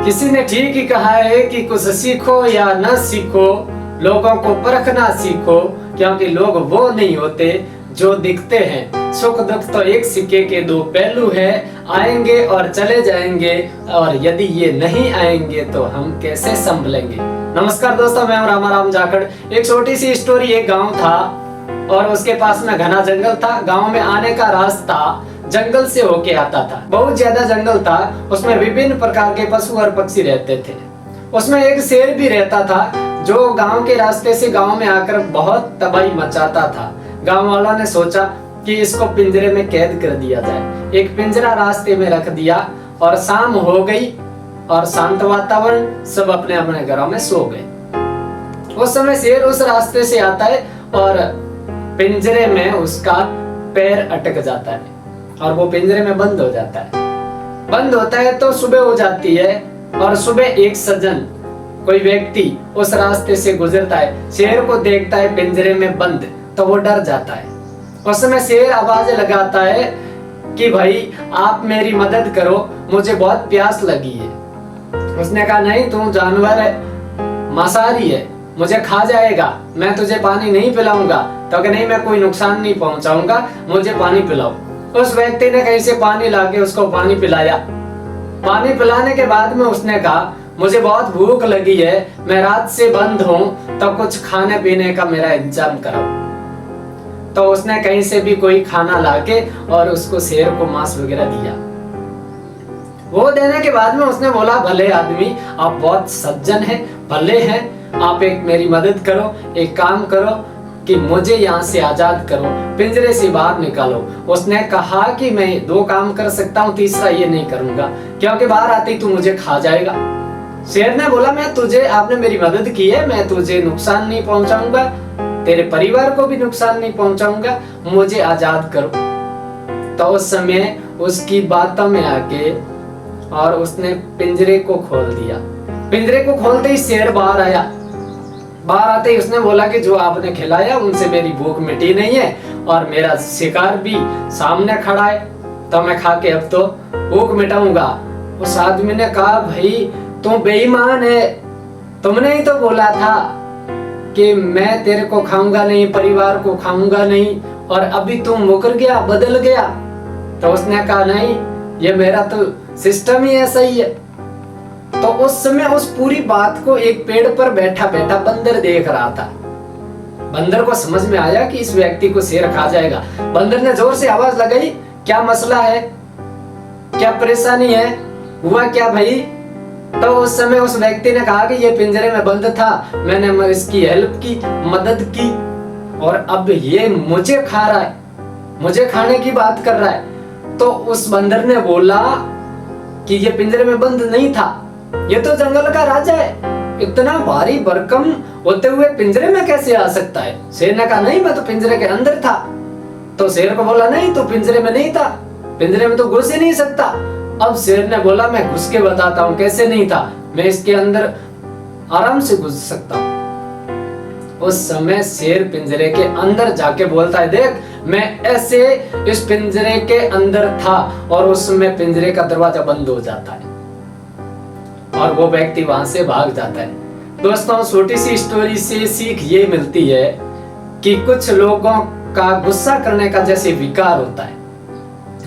किसी ने ठीक ही कहा है कि कुछ सीखो या न सीखो, लोगों को परखना सीखो, क्योंकि लोग वो नहीं होते जो दिखते हैं। सुख दुख तो एक सिक्के के दो पहलू है, आएंगे और चले जाएंगे, और यदि ये नहीं आएंगे तो हम कैसे संभलेंगे। नमस्कार दोस्तों, मैं राम जाखड़। एक छोटी सी स्टोरी। एक गांव था और उसके पास में घना जंगल था। गांव में आने का रास्ता जंगल से होके आता था। बहुत ज्यादा जंगल था, उसमें विभिन्न प्रकार के पशु और पक्षी रहते थे। उसमें एक शेर भी रहता था जो गांव के रास्ते से गांव में आकर बहुत तबाही मचाता था। गांव वालों ने सोचा कि इसको पिंजरे में कैद कर दिया जाए। एक पिंजरा रास्ते में रख दिया और शाम हो गई और शांत वातावरण, सब अपने अपने घरों में सो गए। उस समय शेर उस रास्ते से आता है और पिंजरे में उसका पैर अटक जाता है और वो पिंजरे में बंद हो जाता है। बंद होता है तो सुबह हो जाती है और सुबह एक सज्जन, कोई व्यक्ति उस रास्ते से गुजरता है, शेर को देखता है पिंजरे में बंद, तो वो डर जाता है। उस समय शेर आवाज लगाता है कि भाई आप मेरी मदद करो, मुझे बहुत प्यास लगी है। उसने कहा नहीं, तू जानवर है, मांसाहारी है, मुझे खा जाएगा, मैं तुझे पानी नहीं पिलाऊंगा। तो कि नहीं, मैं कोई नुकसान नहीं पहुंचाऊंगा, मुझे पानी पिलाओ। उस व्यक्ति ने कहीं से पानी लाके उसको पानी पिलाया। पानी पिलाने के बाद में उसने कहा मुझे बहुत भूख लगी है, मैं रात से बंद हूँ, तो कुछ खाने पीने का मेरा इंतजाम कराओ। तो उसने कहीं से भी कोई खाना लाके और उसको शेर को मांस वगैरह दिया। वो देने के बाद में उसने बोला भले आदमी, आप बहुत सज्जन हैं, भले हैं, आप एक मेरी मदद करो, एक काम करो कि मुझे यहाँ से आजाद करो, पिंजरे से बाहर निकालो। उसने कहा कि मैं दो काम कर सकता हूँ, तीसरा ये नहीं करूंगा, क्योंकि बाहर आते ही तू मुझे खा जाएगा। शेर ने बोला मैं तुझे, आपने मेरी मदद की है, मैं तुझे नुकसान नहीं पहुंचाऊंगा, तेरे परिवार को भी नुकसान नहीं पहुंचाऊंगा, मुझे आजाद करो। तो उस समय उसकी बातों में आके और उसने पिंजरे को खोल दिया। पिंजरे को खोलते ही शेर बाहर आया। बाहर आते ही उसने बोला कि जो आपने खिलाया उनसे मेरी भूख मिटी नहीं है और मेरा शिकार भी सामने खड़ा है, तो मैं खा के अब तो भूख मिटाऊंगा। उस आदमी ने कहा भाई तुम बेईमान है, तुमने ही तो बोला था कि मैं तेरे को खाऊंगा नहीं, परिवार को खाऊंगा नहीं, और अभी तुम मुकर गया, बदल गया। तो उसने कहा नहीं, ये मेरा तो सिस्टम ही ऐसा ही है। तो उस समय उस पूरी बात को एक पेड़ पर बैठा बैठा बंदर देख रहा था। बंदर को समझ में आया कि इस व्यक्ति को शेर खा जाएगा। बंदर ने जोर से आवाज लगाई, क्या मसला है, क्या परेशानी है, हुआ क्या भाई? तो उस समय उस व्यक्ति ने कहा कि ये पिंजरे में बंद था, मैंने इसकी हेल्प की, मदद की, और अब ये मुझे खा रहा है, मुझे खाने की बात कर रहा है। तो उस बंदर ने बोला कि ये पिंजरे में बंद नहीं था, ये तो जंगल का राजा है, इतना भारी भरकम होते हुए पिंजरे में कैसे आ सकता है? शेर ने कहा नहीं, मैं तो पिंजरे के अंदर था। तो शेर को बोला नहीं, तो पिंजरे में नहीं था, पिंजरे में तो घुस ही नहीं सकता। अब शेर ने बोला मैं घुस के बताता हूँ कैसे नहीं था, मैं इसके अंदर आराम से घुस सकता हूँ। उस समय शेर पिंजरे के अंदर जाके बोलता है देख, मैं ऐसे इस पिंजरे के अंदर था, और उस समय पिंजरे का दरवाजा बंद हो जाता है और वो व्यक्ति वहां से भाग जाता है। दोस्तों, छोटी सी स्टोरी से सीख ये मिलती है कि कुछ लोगों का गुस्सा करने का जैसे विकार होता है,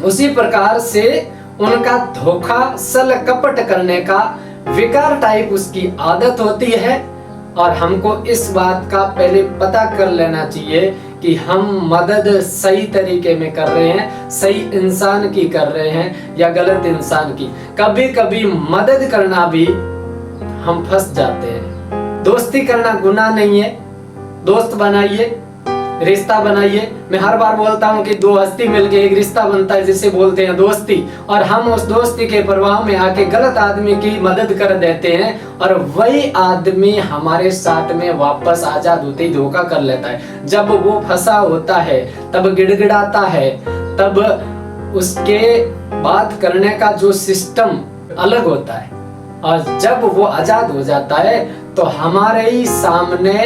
उसी प्रकार से उनका धोखा, सल कपट करने का विकार टाइप उसकी आदत होती है। और हमको इस बात का पहले पता कर लेना चाहिए कि हम मदद सही तरीके में कर रहे हैं, सही इंसान की कर रहे हैं या गलत इंसान की। कभी कभी मदद करना भी हम फंस जाते हैं। दोस्ती करना गुनाह नहीं है, दोस्त बनाइए, रिश्ता बनाइए। मैं हर बार बोलता हूँ कि दो हस्ती मिलके एक रिश्ता बनता है जिसे बोलते हैं दोस्ती, और हम उस दोस्ती के प्रभाव में आके गलत आदमी की मदद कर देते हैं और वही आदमी हमारे साथ में वापस आजाद होते ही धोखा कर लेता है। जब वो फंसा होता है तब गिड़गिड़ाता है, तब उसके बात करने का जो सिस्टम अलग होता है, और जब वो आजाद हो जाता है तो हमारे ही सामने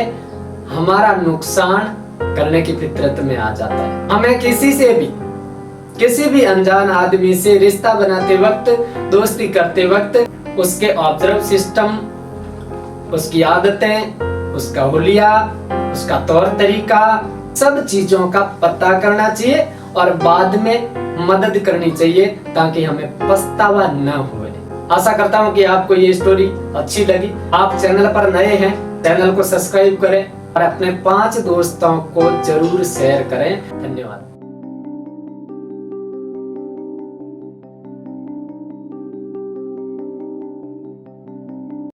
हमारा नुकसान करने की फितरत में आ जाता है। हमें किसी से भी, किसी भी अनजान आदमी से रिश्ता बनाते वक्त, दोस्ती करते वक्त उसके ऑब्जर्व सिस्टम, उसकी आदतें, उसका हुलिया, उसका तौर तरीका, सब चीजों का पता करना चाहिए और बाद में मदद करनी चाहिए ताकि हमें पछतावा न हो। आशा करता हूँ कि आपको ये स्टोरी अच्छी लगी। आप चैनल पर नए हैं, चैनल को सब्सक्राइब करें और अपने 5 दोस्तों को जरूर शेयर करें। धन्यवाद।